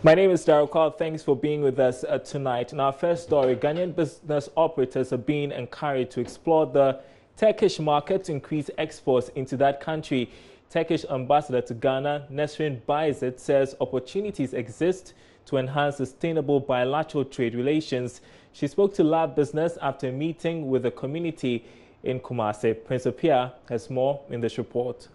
My name is Daryl Carl. Thanks for being with us tonight. In our first story, Ghanaian business operators are being encouraged to explore the Turkish market to increase exports into that country. Turkish ambassador to Ghana, Nesrin Bayezid, says opportunities exist to enhance sustainable bilateral trade relations. She spoke to Lab Business after a meeting with the community in Kumasi. Prince Apia has more in this report.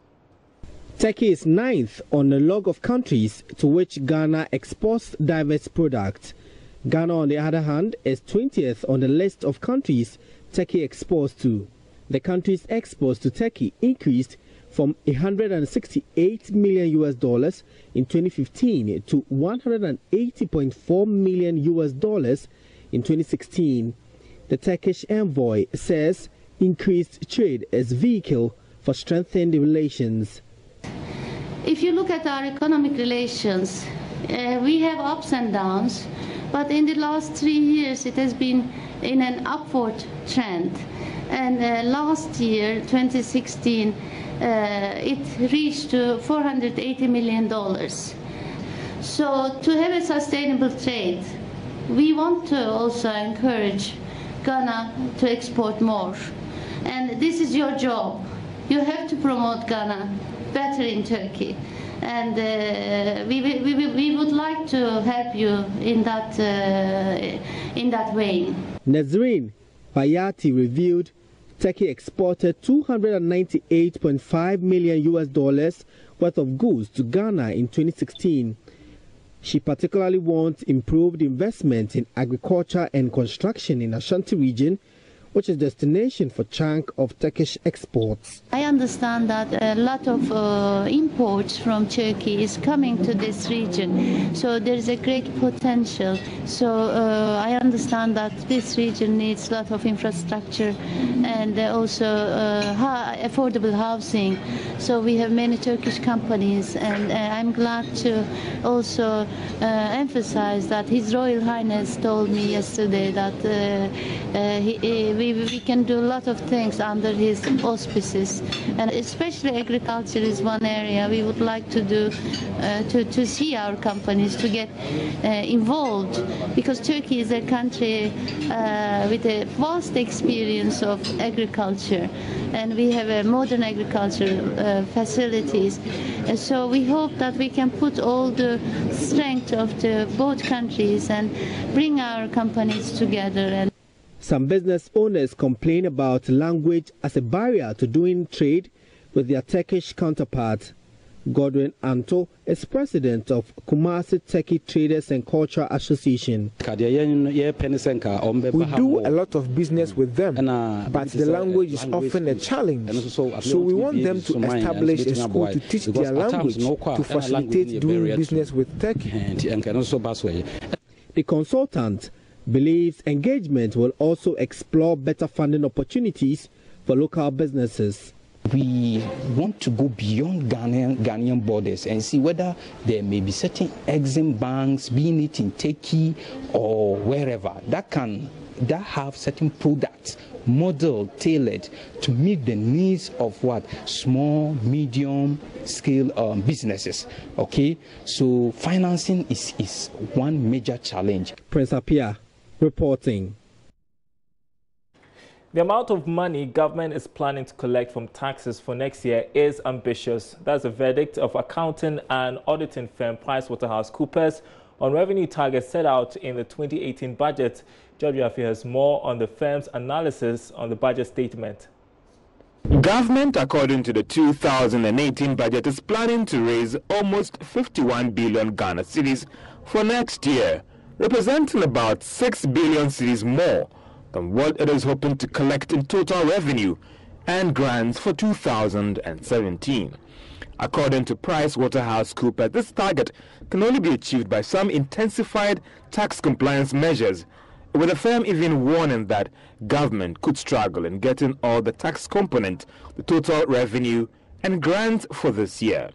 Turkey is ninth on the log of countries to which Ghana exports diverse products. Ghana, on the other hand, is 20th on the list of countries Turkey exports to. The country's exports to Turkey increased from $168 million in 2015 to $180.4 million in 2016. The Turkish envoy says increased trade is vehicle for strengthening the relations. If you look at our economic relations, we have ups and downs, but in the last 3 years it has been in an upward trend. And last year, 2016, it reached $480 million. So to have a sustainable trade, we want to also encourage Ghana to export more. And this is your job. You have to promote Ghana better in Turkey, and we would like to help you in that way. Nesrin Bayezid revealed Turkey exported $298.5 million worth of goods to Ghana in 2016. She particularly wants improved investment in agriculture and construction in Ashanti region, which is destination for chunk of Turkish exports. I understand that a lot of imports from Turkey is coming to this region, so there is a great potential. So I understand that this region needs a lot of infrastructure and also affordable housing. So we have many Turkish companies, and I'm glad to also emphasize that His Royal Highness told me yesterday that we can do a lot of things under his auspices, and especially agriculture is one area we would like to do, to see our companies to get involved, because Turkey is a country with a vast experience of agriculture, and we have a modern agricultural facilities. And so we hope that we can put all the strength of both countries and bring our companies together. Some business owners complain about language as a barrier to doing trade with their Turkish counterparts. Godwin Anto is president of Kumasi Turkey Traders and Cultural Association. We do a lot of business with them, but the language is often a challenge. So we want them to establish a school to teach their language to facilitate doing business with Turkey. The consultant believes engagement will also explore better funding opportunities for local businesses. We want to go beyond Ghanaian borders and see whether there may be certain Exim banks, being it in Turkey or wherever, that have certain products modeled, tailored to meet the needs of small, medium scale businesses. Okay, so financing is one major challenge. Prince Apia reporting. The amount of money government is planning to collect from taxes for next year is ambitious. That's the verdict of accounting and auditing firm PricewaterhouseCoopers on revenue targets set out in the 2018 budget. George Yafi has more on the firm's analysis on the budget statement. Government, according to the 2018 budget, is planning to raise almost 51 billion Ghana cedis for next year, representing about 6 billion cedis more than what it is hoping to collect in total revenue and grants for 2017. According to PricewaterhouseCoopers, this target can only be achieved by some intensified tax compliance measures, with the firm even warning that government could struggle in getting all the tax component, the total revenue and grants for this year.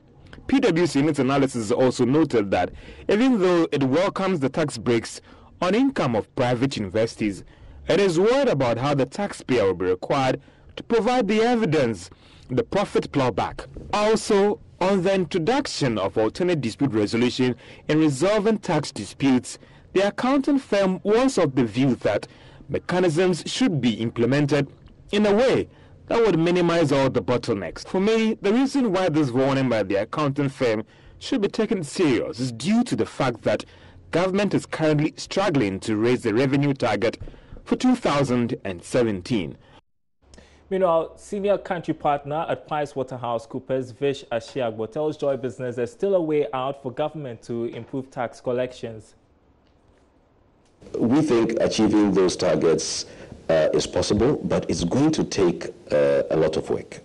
PwC in its analysis also noted that even though it welcomes the tax breaks on income of private universities, it is worried about how the taxpayer will be required to provide the evidence, the profit plowback. Also, On the introduction of alternate dispute resolution in resolving tax disputes, the accounting firm was of the view that mechanisms should be implemented in a way that would minimize all the bottlenecks. For me, the reason why this warning by the accounting firm should be taken serious is due to the fact that government is currently struggling to raise the revenue target for 2017. Meanwhile, senior country partner at PricewaterhouseCoopers, Vish Ashiagbo, tells Joy Business there's still a way out for government to improve tax collections. We think achieving those targets is possible, but it's going to take a lot of work.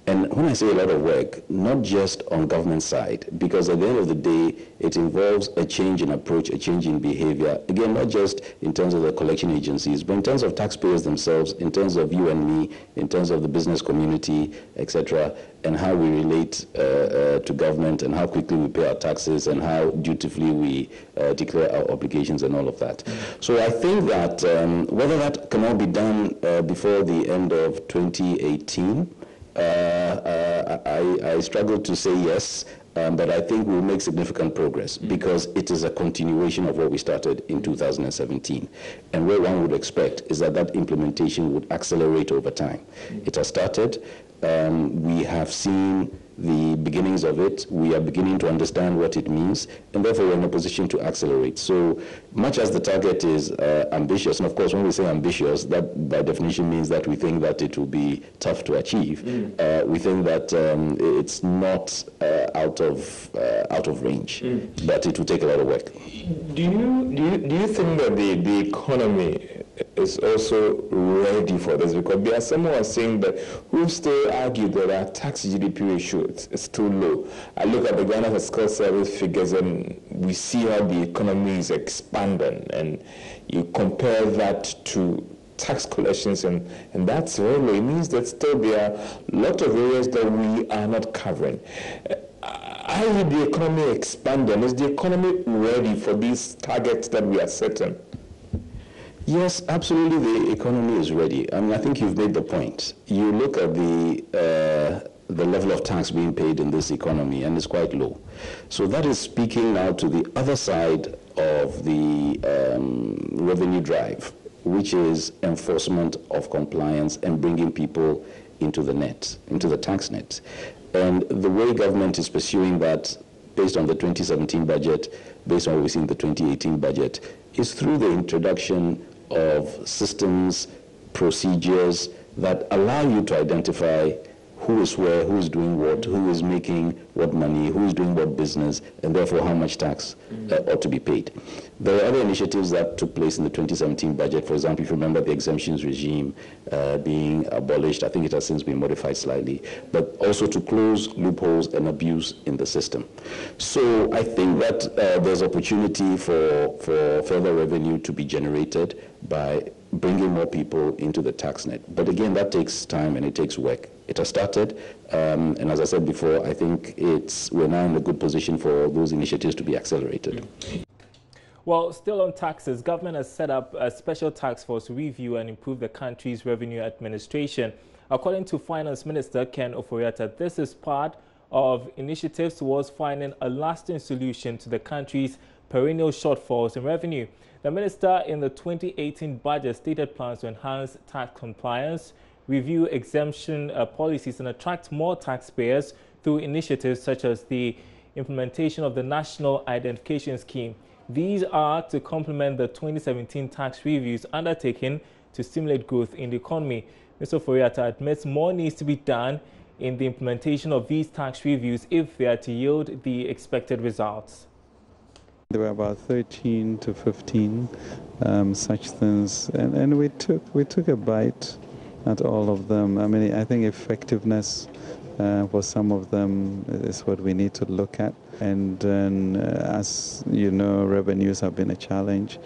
And when I say a lot of work, not just on government side, because at the end of the day, it involves a change in approach, a change in behavior. Again, not just in terms of the collection agencies, but in terms of taxpayers themselves, in terms of you and me, in terms of the business community, etc., and how we relate to government, and how quickly we pay our taxes, and how dutifully we declare our obligations, and all of that. So I think that whether that can all be done before the end of 2018, I struggle to say yes, but I think we'll make significant progress because it is a continuation of what we started in 2017. And what one would expect is that that implementation would accelerate over time. It has started. We have seen the beginnings of it. We are beginning to understand what it means, and therefore we're in a position to accelerate. So much as the target is ambitious, and of course when we say ambitious, that by definition means that we think that it will be tough to achieve. We think that it's not out of range, but it will take a lot of work. Do you think that the economy is also ready for this? Because there are some who are saying that who still argue that our tax GDP ratio is too low. I look at the Ghana Fiscal Service figures and we see how the economy is expanding, and you compare that to tax collections, and that's really, it means that still there are a lot of areas that we are not covering. How is the economy expanding? Is the economy ready for these targets that we are setting? Yes, absolutely, the economy is ready. I mean, I think you've made the point. You look at the level of tax being paid in this economy, and it's quite low. So that is speaking now to the other side of the revenue drive, which is enforcement of compliance and bringing people into the net, into the tax net. And the way government is pursuing that, based on the 2017 budget, based on what we see in the 2018 budget, is through the introduction of systems, procedures that allow you to identify who is where, who is doing what, who is making what money, who is doing what business, and therefore how much tax ought to be paid. There are other initiatives that took place in the 2017 budget. For example, if you remember the exemptions regime being abolished, I think it has since been modified slightly, but also to close loopholes and abuse in the system. So I think that there's opportunity for further revenue to be generated by bringing more people into the tax net. But again, that takes time and it takes work. It has started, and as I said before, I think we're now in a good position for those initiatives to be accelerated. Well, still on taxes, government has set up a special task force to review and improve the country's revenue administration. According to Finance Minister Ken Ofori-Atta, this is part of initiatives towards finding a lasting solution to the country's perennial shortfalls in revenue. The minister in the 2018 budget stated plans to enhance tax compliance, review exemption policies, and attract more taxpayers through initiatives such as the implementation of the National Identification Scheme. These are to complement the 2017 tax reviews undertaken to stimulate growth in the economy. Mr. Ofori-Atta admits more needs to be done in the implementation of these tax reviews if they are to yield the expected results. There were about 13 to 15 such things, and we took a bite at all of them. I mean, I think effectiveness for some of them is what we need to look at. And then, as you know, revenues have been a challenge,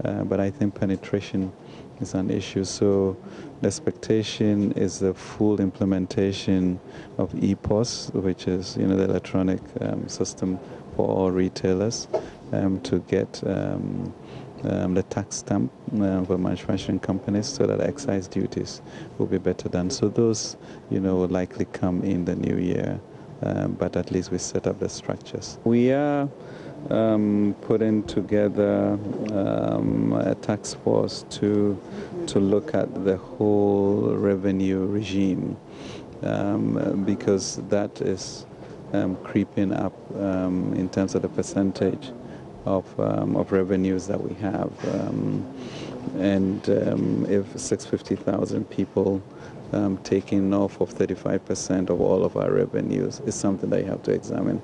but I think penetration is an issue. So the expectation is the full implementation of EPOS, which is, the electronic system for all retailers, to get the tax stamp for manufacturing companies so that excise duties will be better done. So those, will likely come in the new year but at least we set up the structures. We are putting together a task force to look at the whole revenue regime, because that is creeping up in terms of the percentage of revenues that we have. If 650,000 people taking off of 35% of all of our revenues is something that you have to examine.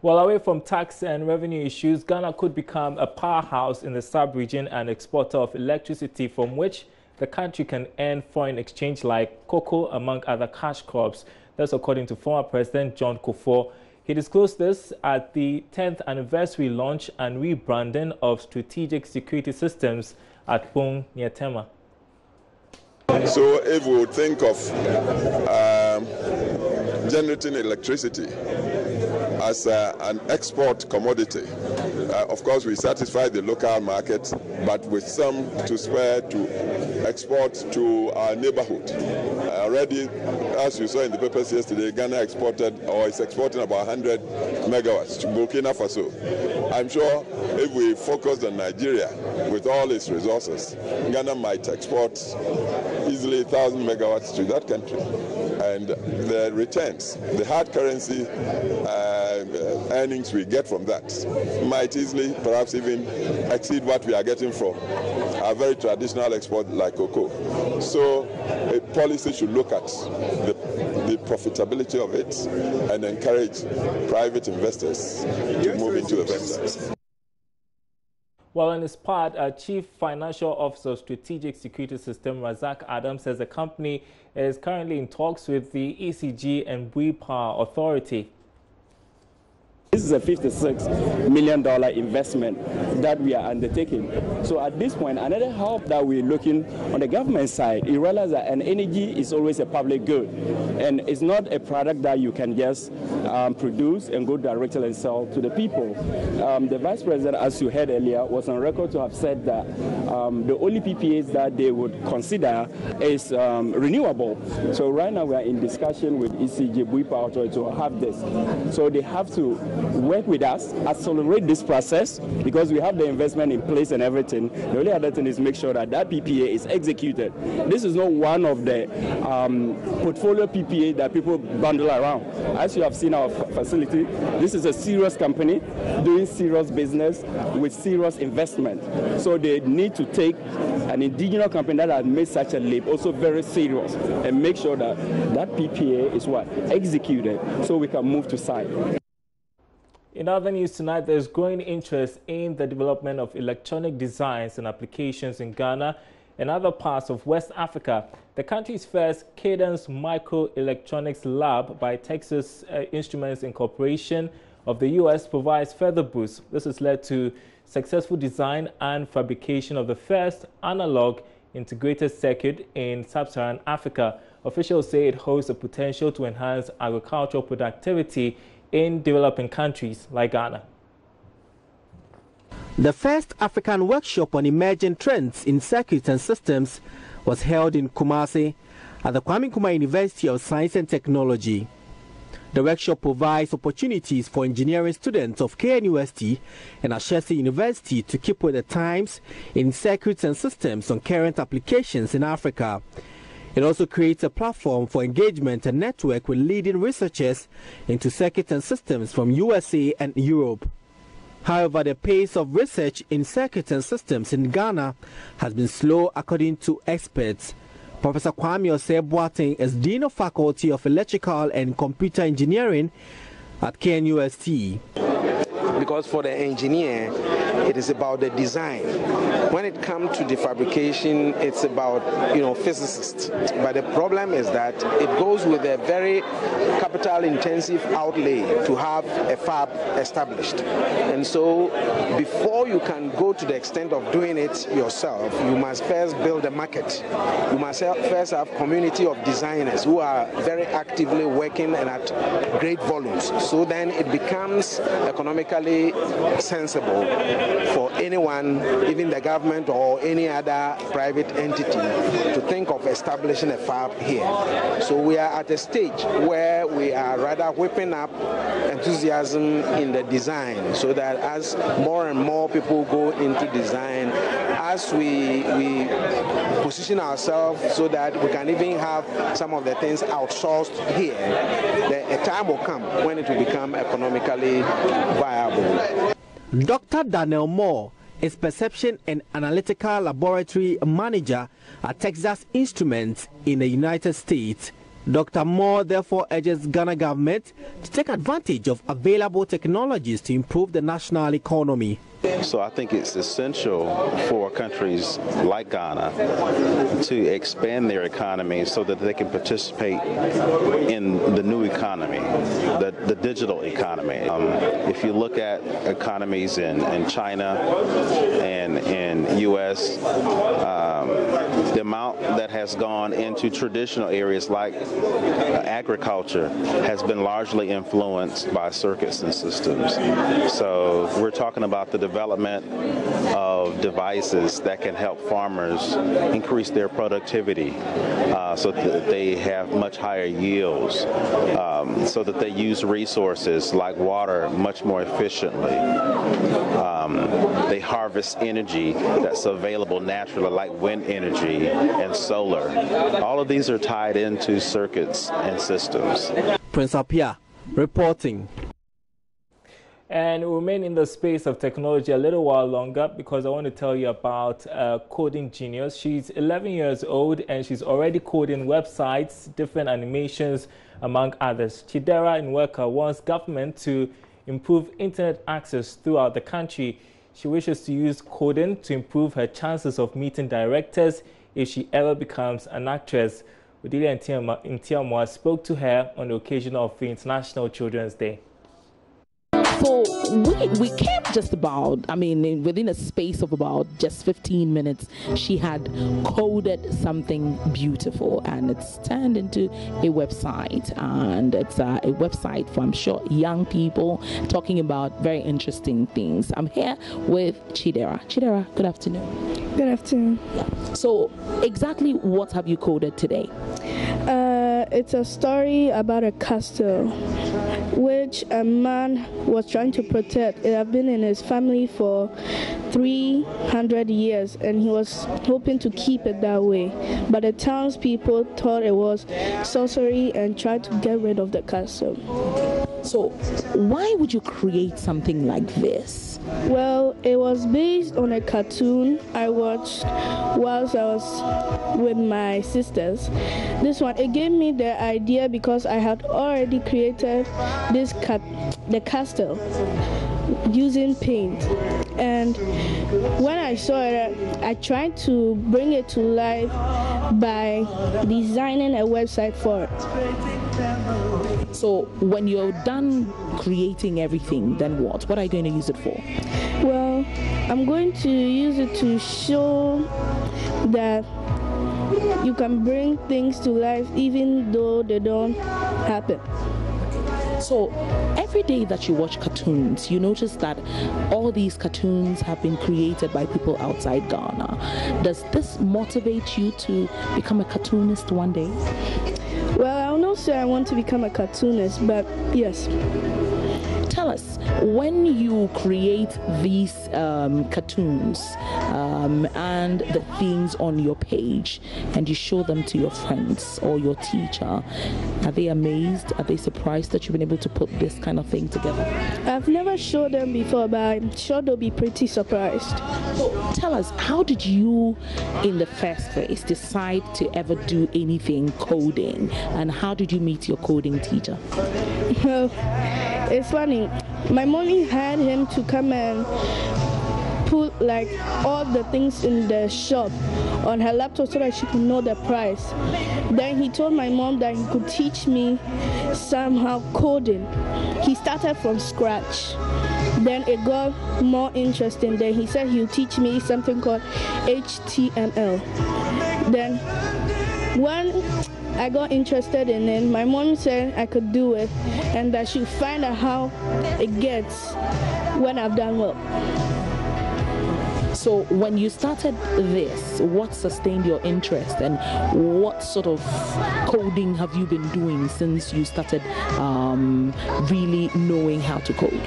Well, away from tax and revenue issues, Ghana could become a powerhouse in the sub-region and exporter of electricity from which the country can earn foreign exchange like cocoa, among other cash crops. That's according to former President John Kufuor. He disclosed this at the 10th anniversary launch and rebranding of strategic security systems at Bung near Tema. So if we would think of generating electricity as an export commodity, of course we satisfy the local market, but with some to spare to export to our neighborhood. Already, as you saw in the papers yesterday, Ghana exported or is exporting about 100 megawatts to Burkina Faso. I'm sure if we focused on Nigeria with all its resources, Ghana might export easily 1,000 megawatts to that country. And the returns, the hard currency earnings we get from that might easily, perhaps even exceed what we are getting from a very traditional export like cocoa. So a policy should look at the profitability of it and encourage private investors to move into the venture. Well, on his part, Chief Financial Officer of Strategic Security System, Razak Adam, says the company is currently in talks with the ECG and Bui Power Authority. This is a $56 million investment that we are undertaking. So at this point, another help that we're looking on the government side, you realize that an energy is always a public good. And it's not a product that you can just produce and go directly and sell to the people. The Vice President, as you heard earlier, was on record to have said that the only PPAs that they would consider is renewable. So right now we are in discussion with ECG, Bui Power Authority to have this. So they have to work with us, accelerate this process, because we have the investment in place and everything. The only other thing is make sure that that PPA is executed. This is not one of the portfolio PPA that people bundle around. As you have seen our facility, this is a serious company doing serious business with serious investment. So they need to take an indigenous company that has made such a leap also very serious and make sure that that PPA is what? Executed so we can move to site. In other news tonight, there's growing interest in the development of electronic designs and applications in Ghana and other parts of West Africa. The country's first Cadence Microelectronics Lab by Texas Instruments Incorporation of the U.S. provides further boost. This has led to successful design and fabrication of the first analog integrated circuit in sub-Saharan Africa. Officials say it holds the potential to enhance agricultural productivity in developing countries like Ghana. The first African workshop on emerging trends in circuits and systems was held in Kumasi at the Kwame Nkrumah University of Science and Technology. The workshop provides opportunities for engineering students of KNUST and Ashesi University to keep with the times in circuits and systems on current applications in Africa. It also creates a platform for engagement and network with leading researchers into circuits and systems from USA and Europe. However, the pace of research in circuits and systems in Ghana has been slow, according to experts. Professor Kwame Osei-Boateng is Dean of Faculty of Electrical and Computer Engineering at KNUST. Because for the engineer, it is about the design. When it comes to the fabrication, it's about, physicists. But the problem is that it goes with a very capital-intensive outlay to have a fab established. And so before you can go to the extent of doing it yourself, you must first build a market. You must first have a community of designers who are very actively working and at great volumes. So then it becomes economically sensible for anyone, even the government or any other private entity, to think of establishing a fab here. So we are at a stage where we are rather whipping up enthusiasm in the design, so that as more and more people go into design, as we position ourselves so that we can even have some of the things outsourced here, a time will come when it will become economically viable. Dr. Daniel Moore is Perception and Analytical Laboratory Manager at Texas Instruments in the United States. Dr. Moore therefore urges Ghana government to take advantage of available technologies to improve the national economy. So I think it's essential for countries like Ghana to expand their economy so that they can participate in the new economy, the digital economy. If you look at economies in China and in U.S., the amount that has gone into traditional areas like agriculture has been largely influenced by circuits and systems. So we're talking about the development of devices that can help farmers increase their productivity so that they have much higher yields, so that they use resources like water much more efficiently. They harvest energy that's available naturally, like wind energy and solar. All of these are tied into circuits and systems. Prince Apia reporting. And we'll remain in the space of technology a little while longer because I want to tell you about coding genius. She's 11 years old and she's already coding websites, different animations, among others. Chidera Nweka wants government to improve internet access throughout the country. She wishes to use coding to improve her chances of meeting directors if she ever becomes an actress. Odilia Ntiamwa spoke to her on the occasion of the International Children's Day. So we came just about, within a space of about just 15 minutes, she had coded something beautiful and it's turned into a website. And it's a website for, I'm sure, young people talking about very interesting things. I'm here with Chidera. Chidera, good afternoon. Good afternoon. So exactly what have you coded today? It's a story about a castle which a man was trying to protect. It had been in his family for 300 years and he was hoping to keep it that way. But the townspeople thought it was sorcery and tried to get rid of the castle. So why would you create something like this? Well, it was based on a cartoon I watched whilst I was with my sisters. This one, it gave me the idea because I had already created the castle using paint. And when I saw it, I tried to bring it to life by designing a website for it. So when you're done creating everything, then what? What are you going to use it for? Well, I'm going to use it to show that you can bring things to life even though they don't happen. So every day that you watch cartoons, you notice that all these cartoons have been created by people outside Ghana. Does this motivate you to become a cartoonist one day? Well, I'll not say I want to become a cartoonist, but yes. Tell us, when you create these cartoons and the things on your page and you show them to your friends or your teacher, are they amazed? Are they surprised that you've been able to put this kind of thing together? I've never showed them before, but I'm sure they'll be pretty surprised. So tell us, how did you, in the first place, decide to ever do anything coding? And how did you meet your coding teacher? Well, it's funny. My mommy had him to come and put like all the things in the shop on her laptop so that she could know the price. Then he told my mom that he could teach me somehow coding. He started from scratch. Then it got more interesting. Then he said he'll teach me something called HTML. Then when I got interested in it, my mom said I could do it and that she'd find out how it gets when I've done well. So when you started this, what sustained your interest, and what sort of coding have you been doing since you started really knowing how to code?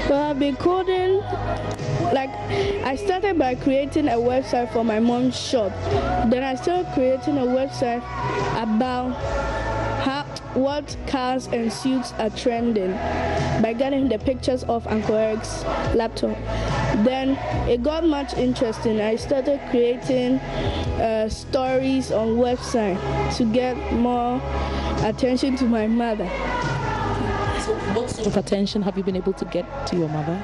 Well, I've been coding, like I started by creating a website for my mom's shop. Then I started creating a website about what cars and suits are trending by getting the pictures of Uncle Eric's laptop. Then it got much interesting. I started creating stories on website to get more attention to my mother. So what sort of attention have you been able to get to your mother?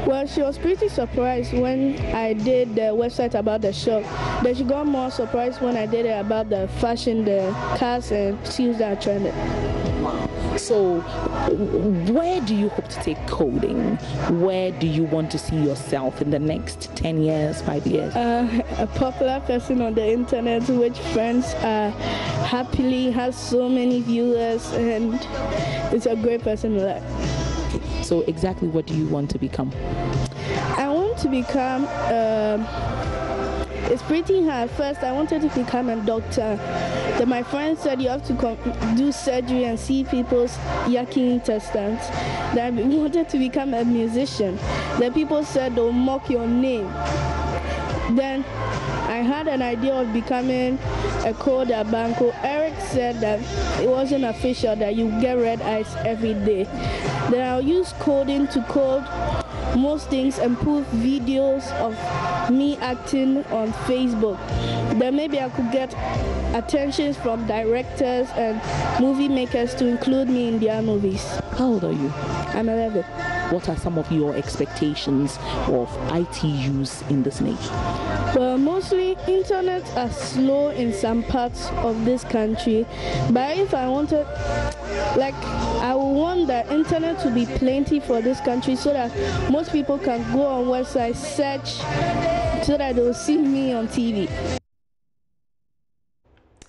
Well, she was pretty surprised when I did the website about the shop. Then she got more surprised when I did it about the fashion, the cars and shoes that are trending. So where do you hope to take coding? Where do you want to see yourself in the next 10 years, 5 years? A popular person on the internet, which friends happily has so many viewers, and it's a great person to like. So exactly what do you want to become? I want to become, it's pretty hard. First, I wanted to become a doctor. Then my friend said you have to do surgery and see people's yucky intestines. Then I wanted to become a musician. Then people said they'll mock your name. Then I had an idea of becoming a coder banco. Eric said that it wasn't official that you get red eyes every day. Then I'll use coding to code most things and put videos of me acting on Facebook. Then maybe I could get attention from directors and movie makers to include me in their movies. How old are you? I'm 11. What are some of your expectations of IT use in this nation? Well, mostly internet are slow in some parts of this country, but if I wanted, like, I would want the internet to be plenty for this country so that most people can go on websites, search, so that they'll see me on TV.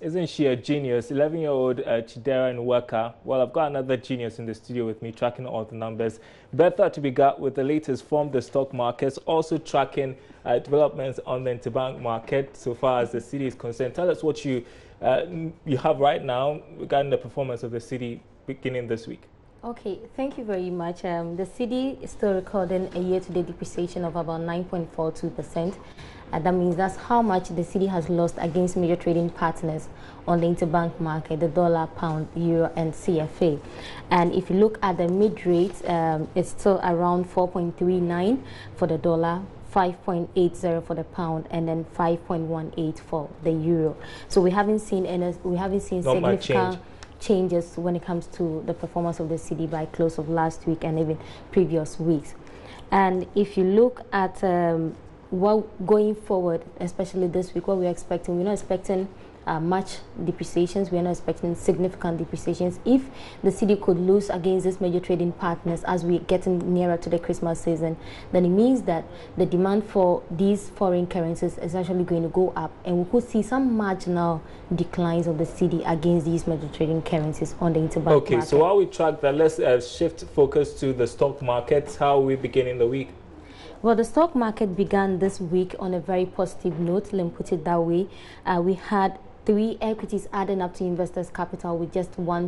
Isn't she a genius? 11-year-old Chidera Nwaka. Well, I've got another genius in the studio with me tracking all the numbers. Bertha Tubiga with the latest from the stock markets, also tracking developments on the interbank market so far as the city is concerned. Tell us what you have right now regarding the performance of the city beginning this week. Okay, thank you very much. The city is still recording a year-to-date depreciation of about 9.42%. That means that's how much the city has lost against major trading partners on the interbank market, the dollar, pound, euro, and CFA. And if you look at the mid-rate, it's still around 4.39 for the dollar, 5.80 for the pound, and then 5.18 for the euro. So we haven't seen significant changes when it comes to the performance of the city by close of last week and even previous weeks. And if you look at what going forward, especially this week, what we're not expecting much depreciations. We're not expecting significant depreciations. If the city could lose against these major trading partners as we're getting nearer to the Christmas season, then it means that the demand for these foreign currencies is actually going to go up, and we could see some marginal declines of the city against these major trading currencies on the interbank market. Okay, so while we track that, let's shift focus to the stock markets. How are we beginning the week? Well, the stock market began this week on a very positive note, let me put it that way. We had 3 equities adding up to investors' capital with just one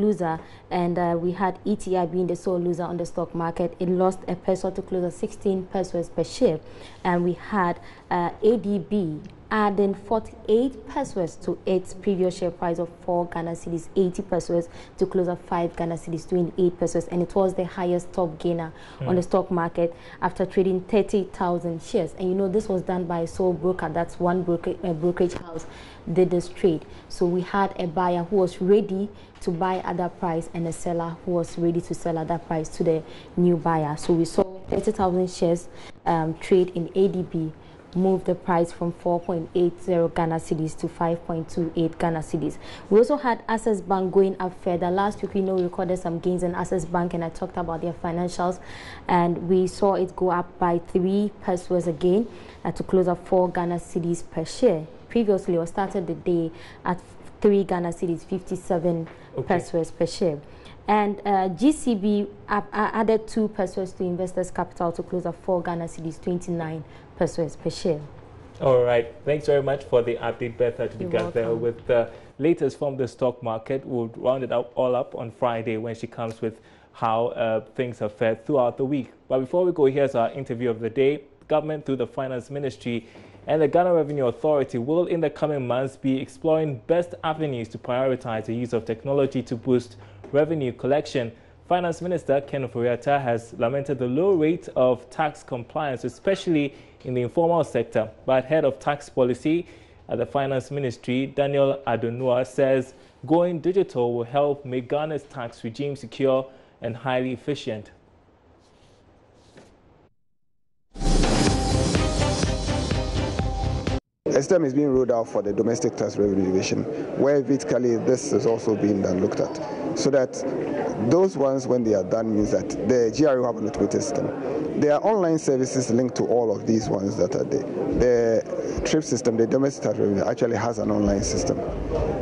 loser, and we had ETI being the sole loser on the stock market. It lost a peso to close at 16 pesos per share, and we had ADB adding 48 pesos to its previous share price of 4 Ghana cedis, 80 pesos to close at 5 Ghana cedis, 28 pesos, and it was the highest top gainer on the stock market after trading 30,000 shares. And you know, this was done by a sole broker. That's one brokerage house did this trade. So we had a buyer who was ready to buy at that price and a seller who was ready to sell at that price to the new buyer. So we saw 30,000 shares trade in ADB, move the price from 4.80 Ghana cedis to 5.28 Ghana cedis. We also had Access Bank going up further. Last week, we recorded some gains in Access Bank, and I talked about their financials, and we saw it go up by 3 pesos again to close at 4 Ghana cedis per share. Previously, we started the day at 3 Ghana cedis, 57 pesos per share. And GCB added 2 pesos to investors' capital to close at 4 Ghana cedis, 29 pesos per share. All right. Thanks very much for the update, Bertha, to be got there with the latest from the stock market. We'll round it all up on Friday when she comes with how things have fared throughout the week. But before we go, here's our interview of the day. The government, through the Finance Ministry and the Ghana Revenue Authority, will in the coming months be exploring best avenues to prioritize the use of technology to boost revenue collection. Finance Minister Ken Ofori-Atta has lamented the low rate of tax compliance, especially in the informal sector. But head of tax policy at the Finance Ministry, Daniel Adonua, says going digital will help make Ghana's tax regime secure and highly efficient. A system is being rolled out for the domestic tax revenue division, where basically this is also being looked at, so that those ones, when they are done, means that the GRA will have an automated system. There are online services linked to all of these ones that are there. The TRIP system, the domestic tax revenue, actually has an online system.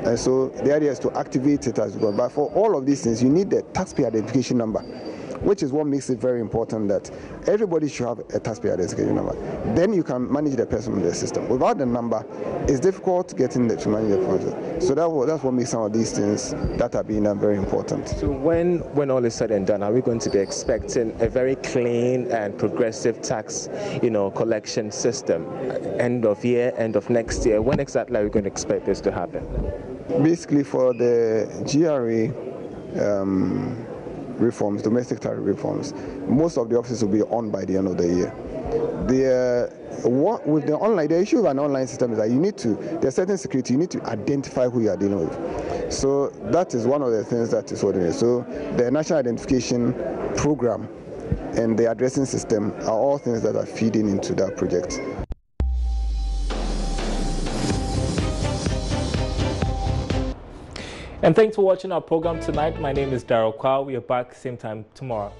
And so the idea is to activate it as well. But for all of these things, you need the taxpayer identification number, which is what makes it very important that everybody should have a taxpayer identification number. Then you can manage the person in the system. Without the number, it's difficult getting to manage the process. So that's what makes some of these things that are being done very important. So when all is said and done, are we going to be expecting a very clean and progressive tax, collection system? End of year, end of next year? When exactly are we going to expect this to happen? Basically, for the GRA reforms, domestic tax reforms, most of the offices will be on by the end of the year. With the online, the issue of an online system is that there's certain security, you need to identify who you are dealing with. So that is one of the things that is what it is. So the national identification program and the addressing system are all things that are feeding into that project. And thanks for watching our program tonight. My name is Darryl Kwa. We are back same time tomorrow.